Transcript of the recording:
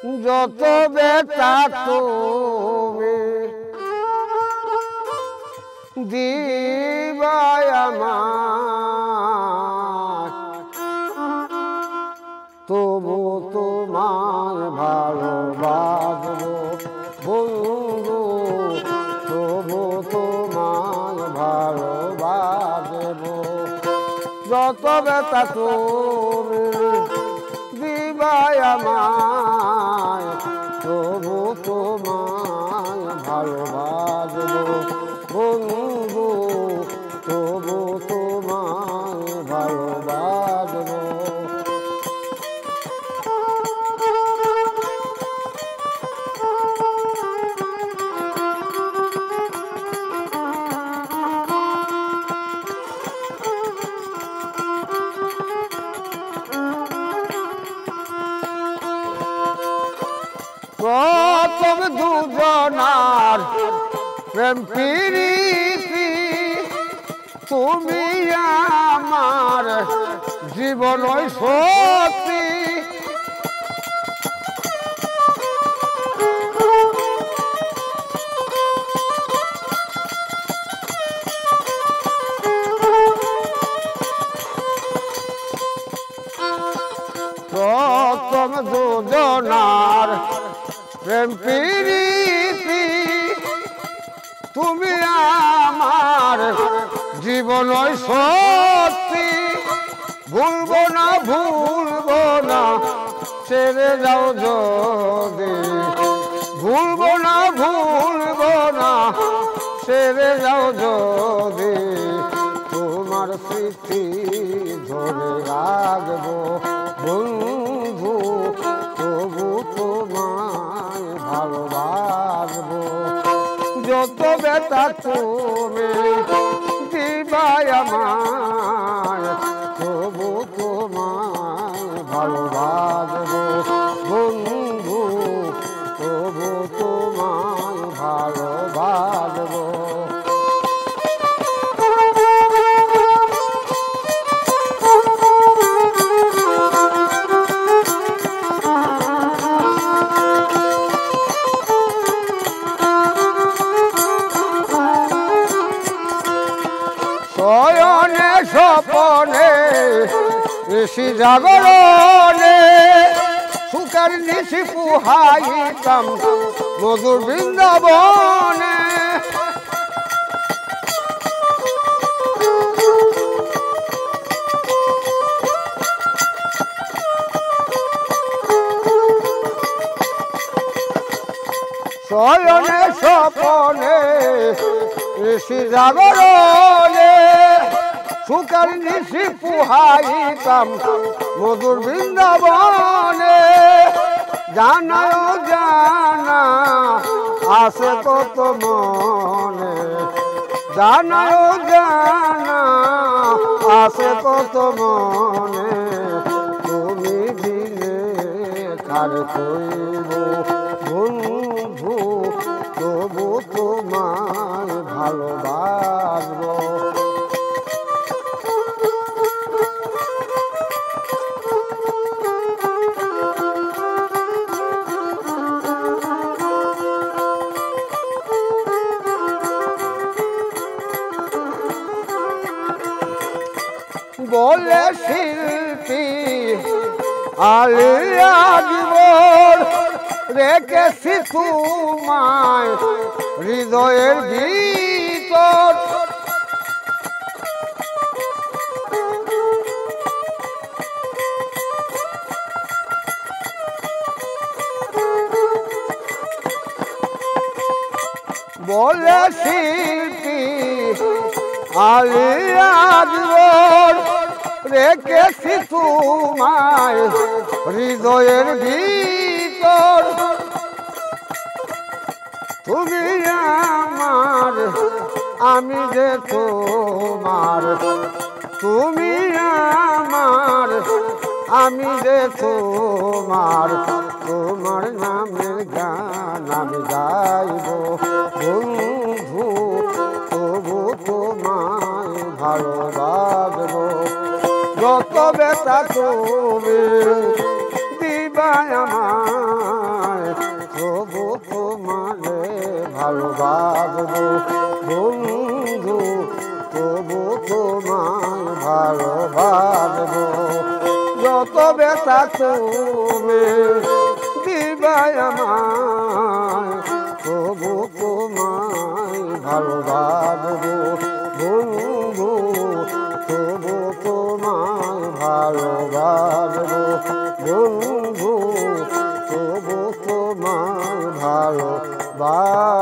যত বেটা তুমি দিবাই আমার, তবু তোমার ভালোবাসবো বন্ধু, তবু তোমার ভালোবাসবো। যত বেটা তুমি দিবাই আমায়, তবু তোমায় ভালোবাসবো বন্ধু, তবু তোমায় ভালোবাসবো। প্রথম দুজনার প্রেম প্রীতি, তুমি আমার জীবন সত্যি। প্রথম দুজনার প্রেম প্রীতি, তুমি আমার জীবন সত্যি। ভুলবো না ভুলবো না ছেড়ে যাও যদি, ভুলবো না ভুলবো না ছেড়ে যাও যদি, তোমার স্মৃতি ধরে রাখবো বন্ধু, তবু তোমায় ভালোবাসবো। যত বেটা তুমি দিবাই আমায়, তবু তোমায় ভালোবাসবো বন্ধু, তবু তোমায় ভালোবাসবো। শয়নে স্বপনে ঋষি জাগরণে, সুখের নিশি পুহাইতাম মধুর বৃন্দাবনে। শয়নে স্বপনে ঋষি জাগরণে, সুখের নিশি পুহাইতাম মধুর বৃন্দাবনে। জানাও জানা আছে কত মনে, জানাও জানা আছে কত মনে, তুমি দিলে কার কইব বন্ধু, তবু তোমায় ভালোবাসবো। বলে শিল্পী আলিয়া জীবন, রেখেছি তোমায় হৃদয়ের ভিতর। বলে শিল্পী আলিয়া জীবন, রেখেছি তোমায় হৃদয়ের ভিতর। তুমি আমার আমি যে তোমার, তুমি আমার আমি যে তোমার, তোমার নামের গান আমি গাইব বন্ধু, তবু তোমায় ভালোবাসবো। যত বেটা তুমি দিবায় আমায় তবু তোমারে ভালোবাসবো বন্ধু তবু তোমায় ভালোবাসবো যত ব্যথা তুমি দিবায় আমায় তবু তোমায় ভালোবাসবো বন্ধু তবু তোমায় ভালোবাসবো বন্ধু তবু তোমায় ভালোবাসবো